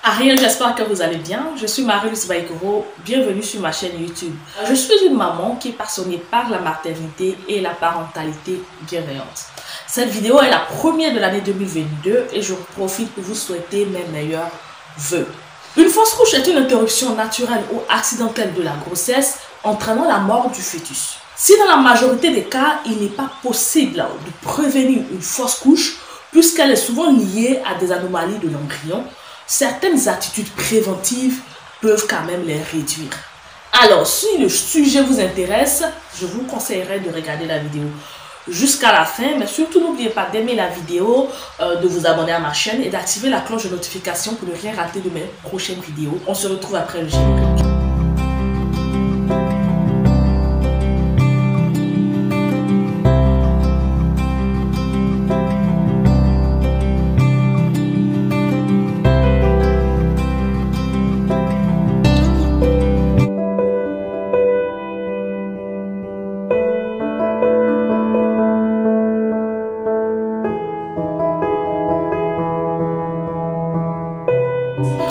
Ariel, j'espère que vous allez bien. Je suis Marie-Luce Baïkoro. Bienvenue sur ma chaîne YouTube. Je suis une maman qui est passionnée par la maternité et la parentalité bienveillante. Cette vidéo est la première de l'année 2022 et je profite pour vous souhaiter mes meilleurs vœux. Une fausse couche est une interruption naturelle ou accidentelle de la grossesse entraînant la mort du fœtus. Si dans la majorité des cas, il n'est pas possible de prévenir une fausse couche puisqu'elle est souvent liée à des anomalies de l'embryon, certaines attitudes préventives peuvent quand même les réduire. Alors, si le sujet vous intéresse, je vous conseillerais de regarder la vidéo jusqu'à la fin, mais surtout n'oubliez pas d'aimer la vidéo, de vous abonner à ma chaîne et d'activer la cloche de notification pour ne rien rater de mes prochaines vidéos. On se retrouve après le générique.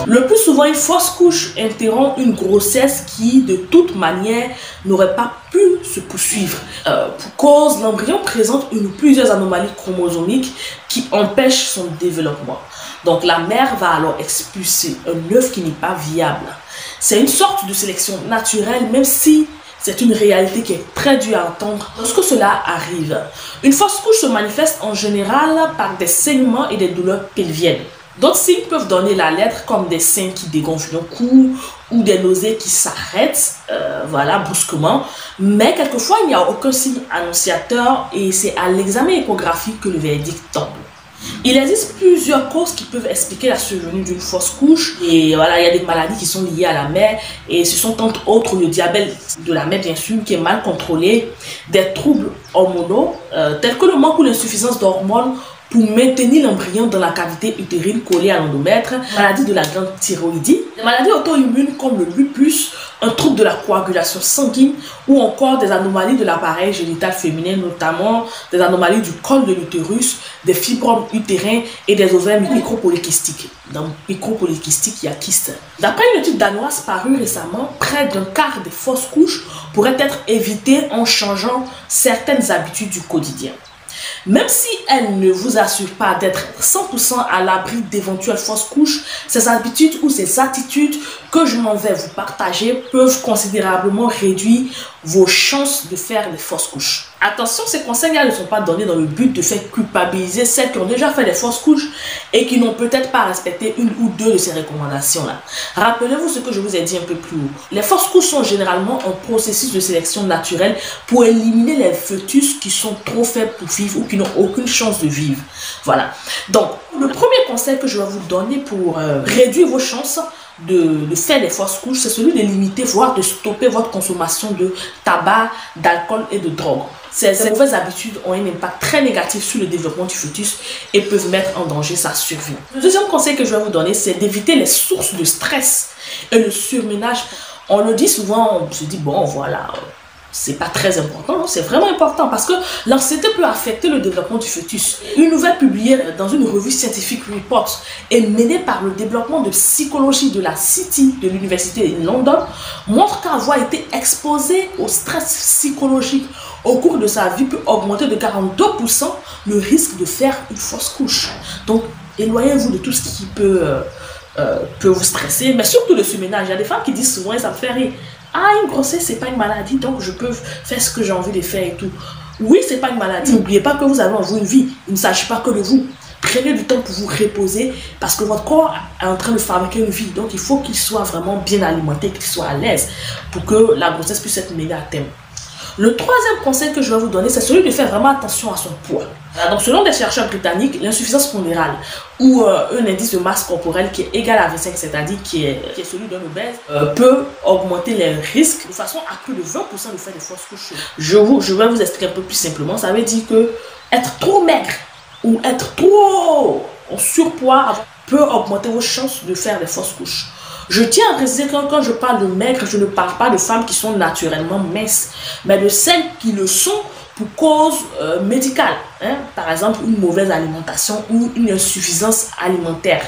Le plus souvent, une fausse couche interrompt une grossesse qui, de toute manière, n'aurait pas pu se poursuivre. Pour cause, l'embryon présente une ou plusieurs anomalies chromosomiques qui empêchent son développement. Donc, la mère va alors expulser un œuf qui n'est pas viable. C'est une sorte de sélection naturelle, même si c'est une réalité qui est très dure à entendre lorsque cela arrive. Une fausse couche se manifeste en général par des saignements et des douleurs pelviennes. D'autres signes peuvent donner la lettre comme des seins qui dégonflent d'un coup ou des nausées qui s'arrêtent brusquement. Mais quelquefois, il n'y a aucun signe annonciateur et c'est à l'examen échographique que le verdict tombe. Il existe plusieurs causes qui peuvent expliquer la survenue d'une fausse couche. Et voilà, il y a des maladies qui sont liées à la mère. Et ce sont entre autres le diabète de la mère, bien sûr, qui est mal contrôlé, des troubles hormonaux, tels que le manque ou l'insuffisance d'hormones, pour maintenir l'embryon dans la cavité utérine collée à l'endomètre, maladie de la glande thyroïdie, des maladies auto-immunes comme le lupus, un trouble de la coagulation sanguine ou encore des anomalies de l'appareil génital féminin, notamment des anomalies du col de l'utérus, des fibromes utérins et des ovaires micropolykystiques. Dans micropolykystiques, il y a kyste. D'après une étude danoise parue récemment, près d'un quart des fausses couches pourraient être évitées en changeant certaines habitudes du quotidien. Même si elle ne vous assure pas d'être 100% à l'abri d'éventuelles fausses couches, ces habitudes ou ces attitudes que je m'en vais vous partager peuvent considérablement réduire vos chances de faire des fausses couches. Attention, ces conseils ne sont pas donnés dans le but de faire culpabiliser celles qui ont déjà fait des fausses couches et qui n'ont peut-être pas respecté une ou deux de ces recommandations-là. Rappelez-vous ce que je vous ai dit un peu plus haut. Les fausses couches sont généralement un processus de sélection naturelle pour éliminer les fœtus qui sont trop faibles pour vivre ou qui n'ont aucune chance de vivre. Voilà. Donc, le premier conseil que je vais vous donner pour réduire vos chances de faire des fausses couches, c'est celui de limiter, voire de stopper votre consommation de tabac, d'alcool et de drogue. Ces mauvaises habitudes ont un impact très négatif sur le développement du fœtus et peuvent mettre en danger sa survie. Le deuxième conseil que je vais vous donner, c'est d'éviter les sources de stress et le surménage. On le dit souvent, on se dit, bon voilà, c'est pas très important, c'est vraiment important parce que l'anxiété peut affecter le développement du fœtus. Une nouvelle publiée dans une revue scientifique Report et menée par le développement de psychologie de la City de l'université de London montre qu'avoir été exposé au stress psychologique au cours de sa vie peut augmenter de 42% le risque de faire une fausse couche. Donc, éloignez-vous de tout ce qui peut vous stresser, mais surtout le surménage. Il y a des femmes qui disent souvent, ça me fait rire. Ah, une grossesse, c'est pas une maladie, donc je peux faire ce que j'ai envie de faire et tout. Oui, c'est pas une maladie. N'oubliez pas que vous avez en vous une vie. Il ne s'agit pas que de vous. Prenez du temps pour vous reposer parce que votre corps est en train de fabriquer une vie. Donc, il faut qu'il soit vraiment bien alimenté, qu'il soit à l'aise pour que la grossesse puisse être menée à terme. Le troisième conseil que je vais vous donner, c'est celui de faire vraiment attention à son poids. Donc, selon des chercheurs britanniques, l'insuffisance pondérale ou un indice de masse corporelle qui est égal à 25, c'est-à-dire qui est celui d'un obèse, peut augmenter les risques de façon accrue de 20% de faire des fausses couches. Je vais vous expliquer un peu plus simplement. Ça veut dire que être trop maigre ou être trop en surpoids peut augmenter vos chances de faire des fausses couches. Je tiens à préciser que quand je parle de maigre, je ne parle pas de femmes qui sont naturellement minces, mais de celles qui le sont pour cause médicale. Par exemple, une mauvaise alimentation ou une insuffisance alimentaire.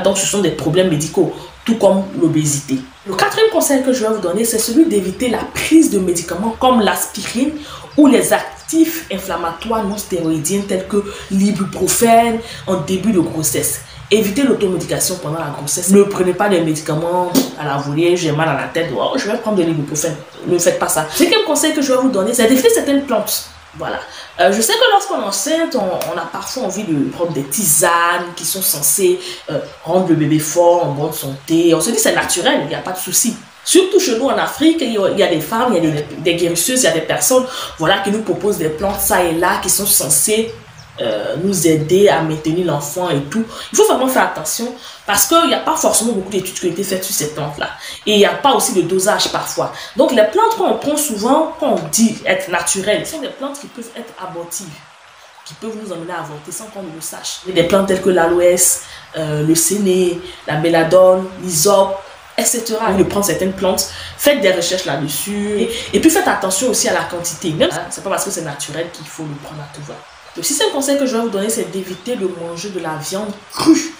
Donc ce sont des problèmes médicaux, tout comme l'obésité. Le quatrième conseil que je vais vous donner, c'est celui d'éviter la prise de médicaments comme l'aspirine ou les actifs inflammatoires non stéroïdiens tels que l'ibuprofène en début de grossesse. Évitez l'automédication pendant la grossesse. Ne prenez pas des médicaments à la volée, j'ai mal à la tête, oh, je vais prendre de l'ibuprofène. Ne faites pas ça. Le cinquième conseil que je vais vous donner, c'est d'éviter certaines plantes. Voilà. Je sais que lorsqu'on est enceinte, on a parfois envie de prendre des tisanes qui sont censées rendre le bébé fort, en bonne santé. On se dit c'est naturel, il n'y a pas de souci. Surtout chez nous en Afrique, il y a des femmes, il y a des guérisseuses, il y a des personnes voilà, qui nous proposent des plantes ça et là qui sont censées nous aider à maintenir l'enfant et tout. Il faut vraiment faire attention parce qu'il n'y a pas forcément beaucoup d'études qui ont été faites sur ces plantes-là. Et il n'y a pas aussi de dosage parfois. Donc les plantes qu'on prend souvent, quand on dit être naturelles, sont des plantes qui peuvent être abortives, qui peuvent nous emmener à avorter sans qu'on le sache. Il y a des plantes telles que l'aloès, le séné, la belladone, l'hysope, etc. Vous de prendre certaines plantes, faites des recherches là-dessus. Et puis faites attention aussi à la quantité. Même c'est pas parce que c'est naturel qu'il faut le prendre à tout va. Le sixième conseil que je vais vous donner, c'est d'éviter de manger de la viande crue,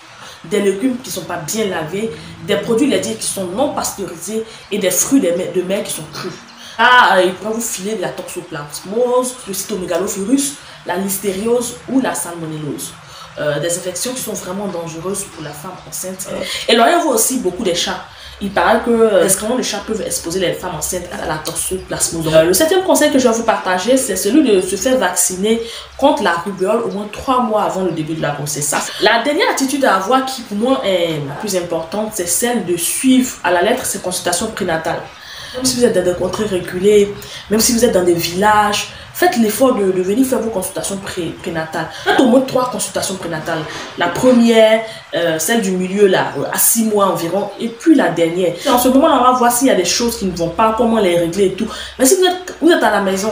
des légumes qui ne sont pas bien lavés, des produits laitiers qui sont non pasteurisés et des fruits de mer qui sont crus. Il pourrait vous filer de la toxoplasmose, le cytomégalovirus, la listériose ou la salmonellose. Des infections qui sont vraiment dangereuses pour la femme enceinte. Éloignez-vous aussi beaucoup des chats. Il paraît que les excréments de chats peuvent exposer les femmes enceintes à la toxoplasmose. Le septième conseil que je vais vous partager, c'est celui de se faire vacciner contre la rubéole au moins 3 mois avant le début de la grossesse. La dernière attitude à avoir qui pour moi est la plus importante, c'est celle de suivre à la lettre ses consultations prénatales. Même si vous êtes dans des contrées reculées, même si vous êtes dans des villages, faites l'effort de venir faire vos consultations prénatales. Faites au moins 3 consultations prénatales. La première, celle du milieu, là, à 6 mois environ, et puis la dernière. En ce moment, on va voir s'il y a des choses qui ne vont pas, comment les régler et tout. Mais si vous êtes à la maison,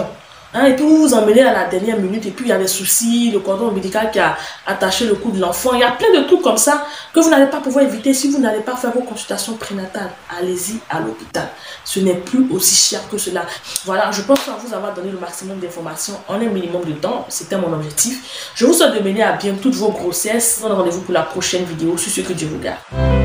et puis vous vous emmenez à la dernière minute, et puis il y a des soucis, le cordon ombilical qui a attaché le cou de l'enfant, il y a plein de trucs comme ça que vous n'allez pas pouvoir éviter si vous n'allez pas faire vos consultations prénatales. Allez-y à l'hôpital. Ce n'est plus aussi cher que cela. Voilà, je pense vous avoir donné le maximum d'informations en un minimum de temps. C'était mon objectif. Je vous souhaite de mener à bien toutes vos grossesses. On se donne rendez-vous pour la prochaine vidéo sur ce que Dieu vous garde.